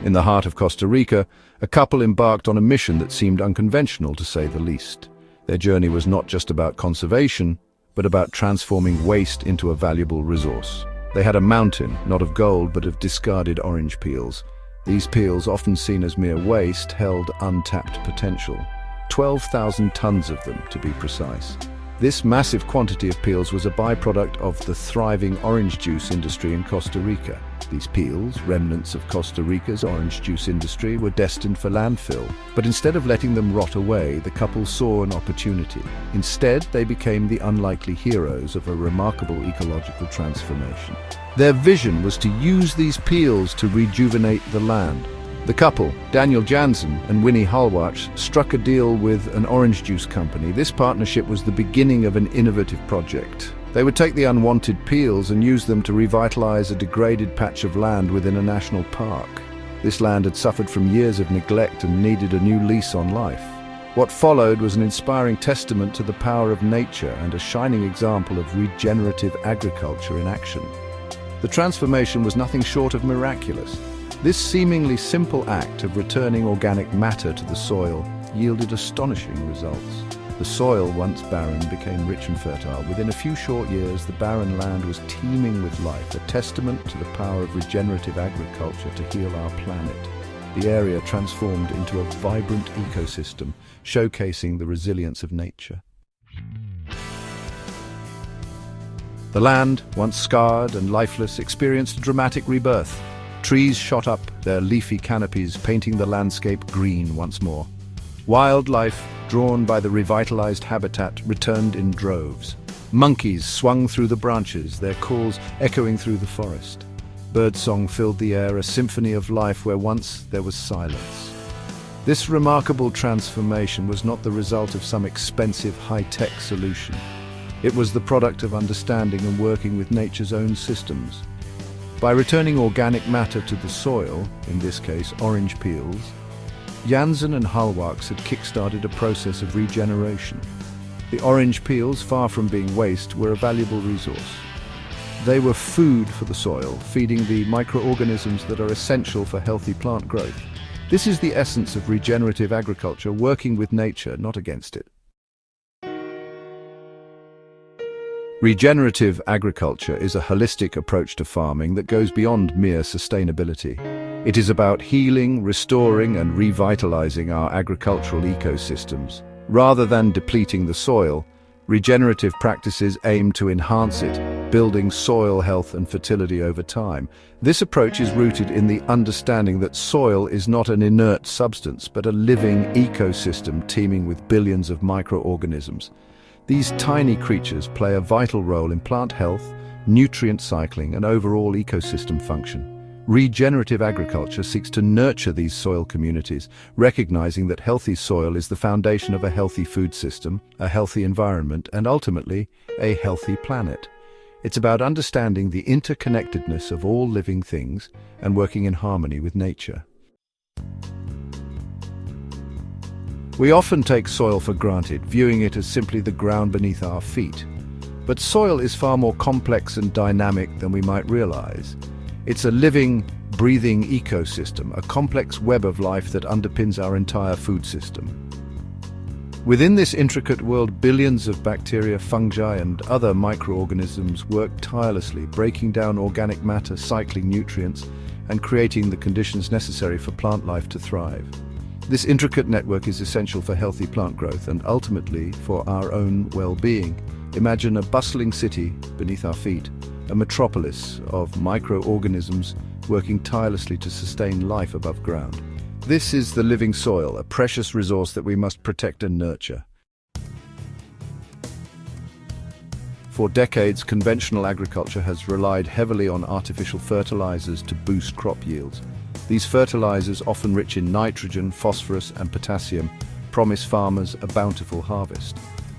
In the heart of Costa Rica, a couple embarked on a mission that seemed unconventional, to say the least. Their journey was not just about conservation, but about transforming waste into a valuable resource. They had a mountain, not of gold, but of discarded orange peels. These peels, often seen as mere waste, held untapped potential. 12,000 tons of them, to be precise. This massive quantity of peels was a byproduct of the thriving orange juice industry in Costa Rica. These peels, remnants of Costa Rica's orange juice industry, were destined for landfill. But instead of letting them rot away, the couple saw an opportunity. Instead, they became the unlikely heroes of a remarkable ecological transformation. Their vision was to use these peels to rejuvenate the land. The couple, Daniel Jansen and Winnie Halwach, struck a deal with an orange juice company. This partnership was the beginning of an innovative project. They would take the unwanted peels and use them to revitalize a degraded patch of land within a national park. This land had suffered from years of neglect and needed a new lease on life. What followed was an inspiring testament to the power of nature and a shining example of regenerative agriculture in action. The transformation was nothing short of miraculous. This seemingly simple act of returning organic matter to the soil yielded astonishing results. The soil, once barren, became rich and fertile. Within a few short years, the barren land was teeming with life, a testament to the power of regenerative agriculture to heal our planet. The area transformed into a vibrant ecosystem, showcasing the resilience of nature. The land, once scarred and lifeless, experienced a dramatic rebirth. Trees shot up, their leafy canopies painting the landscape green once more. Wildlife, drawn by the revitalized habitat, returned in droves. Monkeys swung through the branches, their calls echoing through the forest. Birdsong filled the air, a symphony of life where once there was silence. This remarkable transformation was not the result of some expensive high-tech solution. It was the product of understanding and working with nature's own systems. By returning organic matter to the soil, in this case orange peels, Jansen and Halwach had kick-started a process of regeneration. The orange peels, far from being waste, were a valuable resource. They were food for the soil, feeding the microorganisms that are essential for healthy plant growth. This is the essence of regenerative agriculture, working with nature, not against it. Regenerative agriculture is a holistic approach to farming that goes beyond mere sustainability. It is about healing, restoring, and revitalizing our agricultural ecosystems. Rather than depleting the soil, regenerative practices aim to enhance it, building soil health and fertility over time. This approach is rooted in the understanding that soil is not an inert substance, but a living ecosystem teeming with billions of microorganisms. These tiny creatures play a vital role in plant health, nutrient cycling, and overall ecosystem function. Regenerative agriculture seeks to nurture these soil communities, recognizing that healthy soil is the foundation of a healthy food system, a healthy environment, and ultimately, a healthy planet. It's about understanding the interconnectedness of all living things and working in harmony with nature. We often take soil for granted, viewing it as simply the ground beneath our feet. But soil is far more complex and dynamic than we might realize. It's a living, breathing ecosystem, a complex web of life that underpins our entire food system. Within this intricate world, billions of bacteria, fungi, and other microorganisms work tirelessly, breaking down organic matter, cycling nutrients, and creating the conditions necessary for plant life to thrive. This intricate network is essential for healthy plant growth and ultimately for our own well-being. Imagine a bustling city beneath our feet, a metropolis of microorganisms working tirelessly to sustain life above ground. This is the living soil, a precious resource that we must protect and nurture. For decades, conventional agriculture has relied heavily on artificial fertilizers to boost crop yields. These fertilizers, often rich in nitrogen, phosphorus, and potassium, promise farmers a bountiful harvest.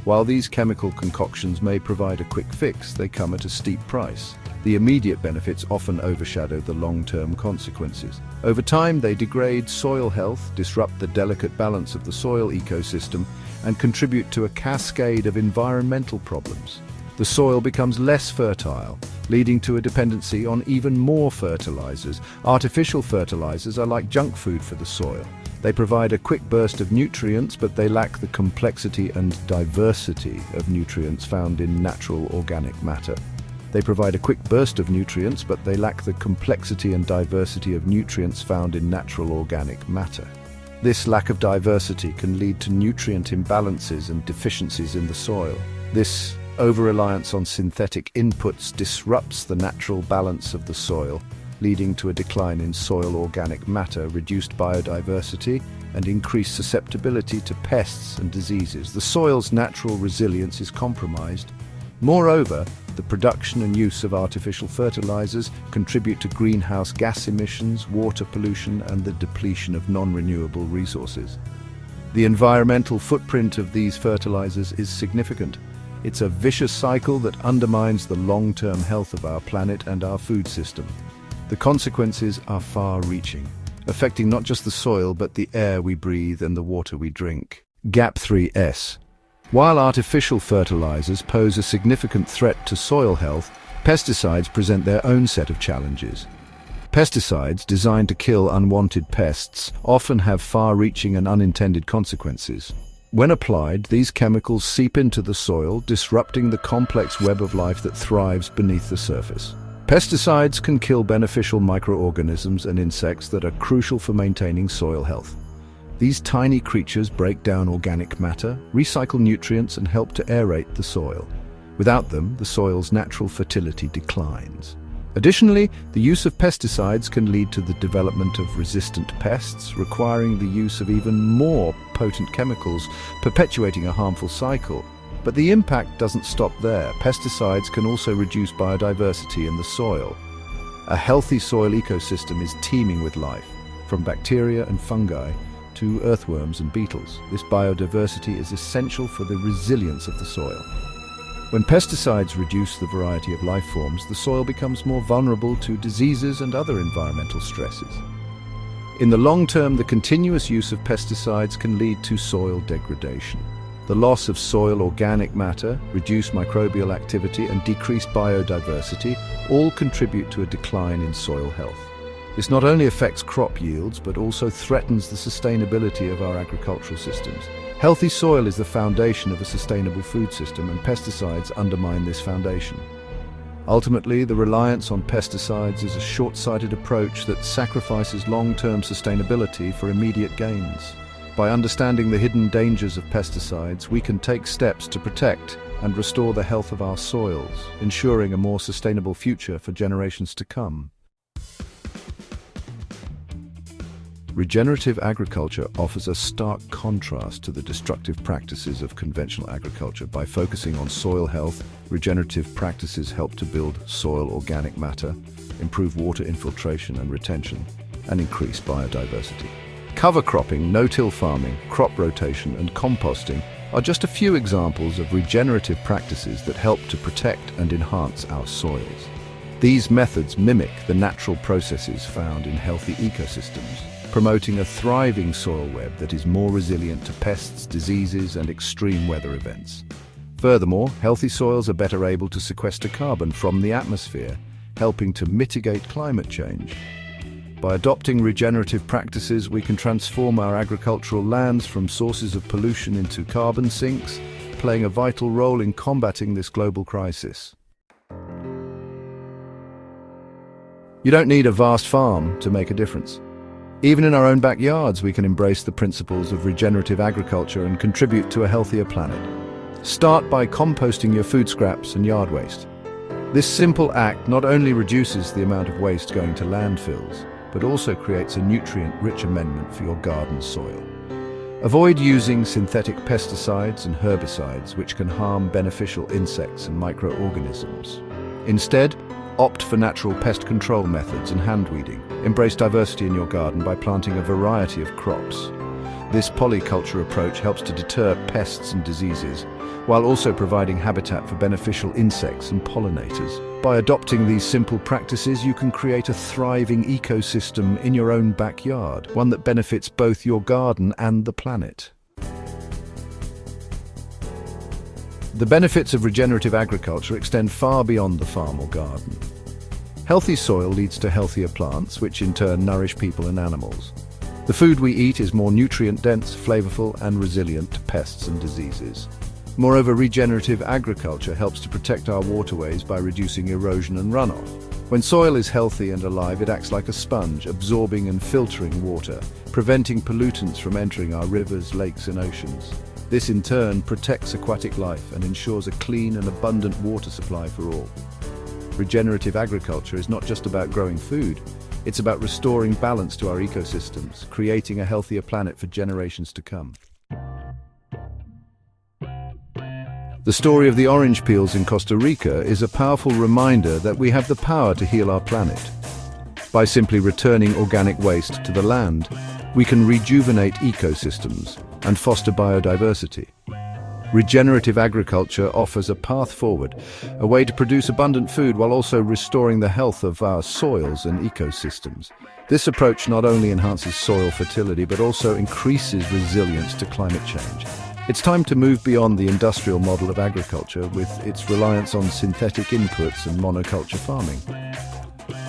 While these chemical concoctions may provide a quick fix, they come at a steep price. The immediate benefits often overshadow the long-term consequences. Over time, they degrade soil health, disrupt the delicate balance of the soil ecosystem, and contribute to a cascade of environmental problems. the soil becomes less fertile, leading to a dependency on even more fertilizers. Artificial fertilizers are like junk food for the soil. They provide a quick burst of nutrients, but they lack the complexity and diversity of nutrients found in natural organic matter. They provide a quick burst of nutrients, but they lack the complexity and diversity of nutrients found in natural organic matter. This lack of diversity can lead to nutrient imbalances and deficiencies in the soil. This over-reliance on synthetic inputs disrupts the natural balance of the soil, leading to a decline in soil organic matter, reduced biodiversity, and increased susceptibility to pests and diseases. The soil's natural resilience is compromised. Moreover, the production and use of artificial fertilizers contribute to greenhouse gas emissions, water pollution, and the depletion of non-renewable resources. The environmental footprint of these fertilizers is significant. It's a vicious cycle that undermines the long-term health of our planet and our food system. The consequences are far-reaching, affecting not just the soil but the air we breathe and the water we drink. Gap 3S. While artificial fertilizers pose a significant threat to soil health, pesticides present their own set of challenges. Pesticides, designed to kill unwanted pests, often have far-reaching and unintended consequences. When applied, these chemicals seep into the soil, disrupting the complex web of life that thrives beneath the surface. Pesticides can kill beneficial microorganisms and insects that are crucial for maintaining soil health. These tiny creatures break down organic matter, recycle nutrients, and help to aerate the soil. Without them, the soil's natural fertility declines. Additionally, the use of pesticides can lead to the development of resistant pests, requiring the use of even more potent chemicals, perpetuating a harmful cycle. But the impact doesn't stop there. Pesticides can also reduce biodiversity in the soil. A healthy soil ecosystem is teeming with life, from bacteria and fungi to earthworms and beetles. This biodiversity is essential for the resilience of the soil. When pesticides reduce the variety of life forms, the soil becomes more vulnerable to diseases and other environmental stresses. In the long term, the continuous use of pesticides can lead to soil degradation. The loss of soil organic matter, reduced microbial activity, and decreased biodiversity all contribute to a decline in soil health. This not only affects crop yields, but also threatens the sustainability of our agricultural systems. Healthy soil is the foundation of a sustainable food system, and pesticides undermine this foundation. Ultimately, the reliance on pesticides is a short-sighted approach that sacrifices long-term sustainability for immediate gains. By understanding the hidden dangers of pesticides, we can take steps to protect and restore the health of our soils, ensuring a more sustainable future for generations to come. Regenerative agriculture offers a stark contrast to the destructive practices of conventional agriculture. By focusing on soil health, regenerative practices help to build soil organic matter, improve water infiltration and retention, and increase biodiversity. Cover cropping, no-till farming, crop rotation, and composting are just a few examples of regenerative practices that help to protect and enhance our soils. These methods mimic the natural processes found in healthy ecosystems, promoting a thriving soil web that is more resilient to pests, diseases, and extreme weather events. Furthermore, healthy soils are better able to sequester carbon from the atmosphere, helping to mitigate climate change. By adopting regenerative practices, we can transform our agricultural lands from sources of pollution into carbon sinks, playing a vital role in combating this global crisis. You don't need a vast farm to make a difference. Even in our own backyards, we can embrace the principles of regenerative agriculture and contribute to a healthier planet. Start by composting your food scraps and yard waste. This simple act not only reduces the amount of waste going to landfills, but also creates a nutrient-rich amendment for your garden soil. Avoid using synthetic pesticides and herbicides, which can harm beneficial insects and microorganisms. Instead, opt for natural pest control methods and hand weeding. Embrace diversity in your garden by planting a variety of crops. This polyculture approach helps to deter pests and diseases, while also providing habitat for beneficial insects and pollinators. By adopting these simple practices, you can create a thriving ecosystem in your own backyard, one that benefits both your garden and the planet. The benefits of regenerative agriculture extend far beyond the farm or garden. Healthy soil leads to healthier plants, which in turn nourish people and animals. The food we eat is more nutrient-dense, flavorful, and resilient to pests and diseases. Moreover, regenerative agriculture helps to protect our waterways by reducing erosion and runoff. When soil is healthy and alive, it acts like a sponge, absorbing and filtering water, preventing pollutants from entering our rivers, lakes, and oceans. This in turn protects aquatic life and ensures a clean and abundant water supply for all. Regenerative agriculture is not just about growing food, it's about restoring balance to our ecosystems, creating a healthier planet for generations to come. The story of the orange peels in Costa Rica is a powerful reminder that we have the power to heal our planet. By simply returning organic waste to the land, we can rejuvenate ecosystems and foster biodiversity. Regenerative agriculture offers a path forward, a way to produce abundant food while also restoring the health of our soils and ecosystems. This approach not only enhances soil fertility but also increases resilience to climate change. It's time to move beyond the industrial model of agriculture with its reliance on synthetic inputs and monoculture farming.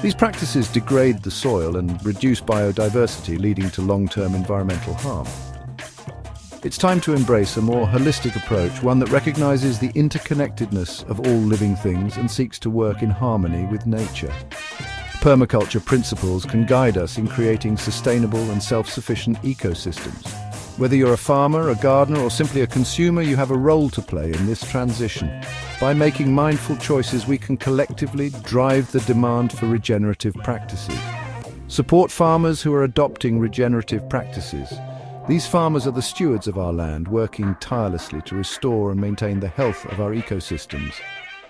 These practices degrade the soil and reduce biodiversity, leading to long-term environmental harm. It's time to embrace a more holistic approach, one that recognizes the interconnectedness of all living things and seeks to work in harmony with nature. Permaculture principles can guide us in creating sustainable and self-sufficient ecosystems. Whether you're a farmer, a gardener, or simply a consumer, you have a role to play in this transition. By making mindful choices, we can collectively drive the demand for regenerative practices. Support farmers who are adopting regenerative practices. These farmers are the stewards of our land, working tirelessly to restore and maintain the health of our ecosystems.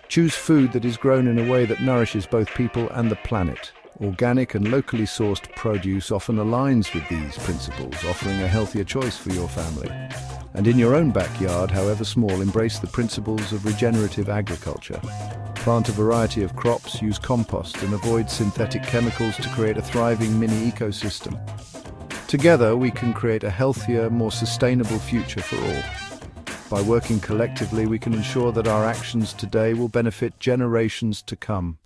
Choose food that is grown in a way that nourishes both people and the planet. Organic and locally sourced produce often aligns with these principles, offering a healthier choice for your family. And in your own backyard, however small, embrace the principles of regenerative agriculture. Plant a variety of crops, use compost, and avoid synthetic chemicals to create a thriving mini ecosystem. Together, we can create a healthier, more sustainable future for all. By working collectively, we can ensure that our actions today will benefit generations to come.